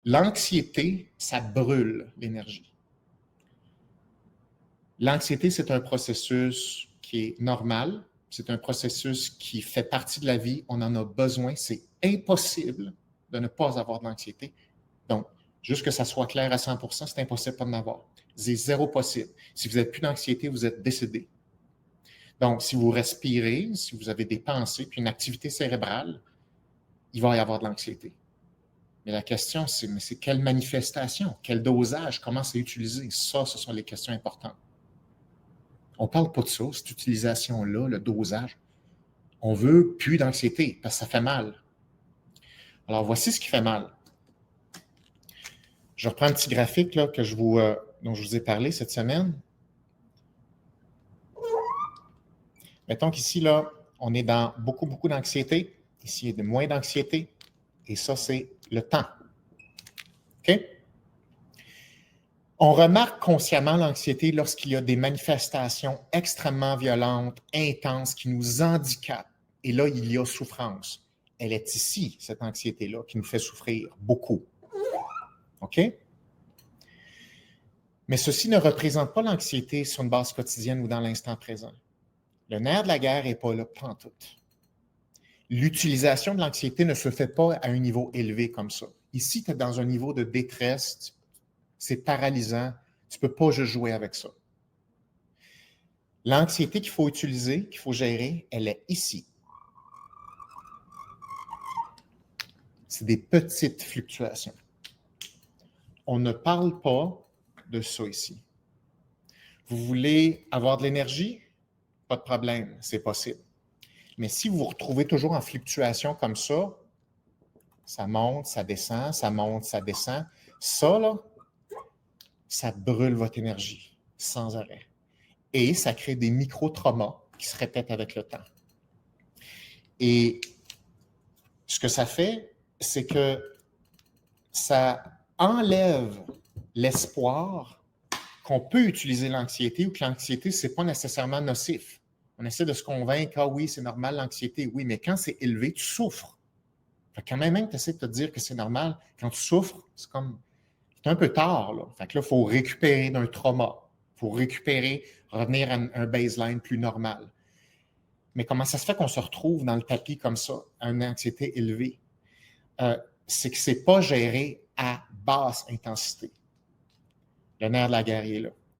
L'anxiété, ça brûle l'énergie. L'anxiété, c'est un processus qui est normal, c'est un processus qui fait partie de la vie, on en a besoin, c'est impossible de ne pas avoir de l'anxiété. Donc, juste que ça soit clair à 100%, c'est impossible de n'en avoir. C'est zéro possible. Si vous n'avez plus d'anxiété, vous êtes décédé. Donc, si vous respirez, si vous avez des pensées, puis une activité cérébrale, il va y avoir de l'anxiété. Mais la question, c'est quelle manifestation, quel dosage, comment c'est utilisé? Ça, ce sont les questions importantes. On ne parle pas de ça, cette utilisation-là, le dosage. On veut plus d'anxiété parce que ça fait mal. Alors, voici ce qui fait mal. Je reprends un petit graphique là, dont je vous ai parlé cette semaine. Mettons qu'ici, là, on est dans beaucoup, beaucoup d'anxiété. Ici, il y a moins d'anxiété. Et ça, c'est le temps. OK? On remarque consciemment l'anxiété lorsqu'il y a des manifestations extrêmement violentes, intenses, qui nous handicapent. Et là, il y a souffrance. Elle est ici, cette anxiété-là, qui nous fait souffrir beaucoup. OK? Mais ceci ne représente pas l'anxiété sur une base quotidienne ou dans l'instant présent. Le nerf de la guerre n'est pas là pantoute. L'utilisation de l'anxiété ne se fait pas à un niveau élevé comme ça. Ici, tu es dans un niveau de détresse, c'est paralysant, tu ne peux pas juste jouer avec ça. L'anxiété qu'il faut utiliser, qu'il faut gérer, elle est ici. C'est des petites fluctuations. On ne parle pas de ça ici. Vous voulez avoir de l'énergie? Pas de problème, c'est possible. Mais si vous vous retrouvez toujours en fluctuation comme ça monte, ça descend, ça monte, ça descend, ça, là, ça brûle votre énergie sans arrêt. Et ça crée des micro-traumas qui se répètent avec le temps. Et ce que ça fait, c'est que ça enlève l'espoir qu'on peut utiliser l'anxiété ou que l'anxiété, ce n'est pas nécessairement nocif. On essaie de se convaincre, ah oui, c'est normal l'anxiété, oui, mais quand c'est élevé, tu souffres. Fait que quand même tu essaies de te dire que c'est normal, quand tu souffres, c'est un peu tard, là. Fait que là, il faut récupérer d'un trauma. Il faut récupérer, revenir à un baseline plus normal. Mais comment ça se fait qu'on se retrouve dans le tapis comme ça, à une anxiété élevée? C'est que ce n'est pas géré à basse intensité. Le nerf de la guerre est là.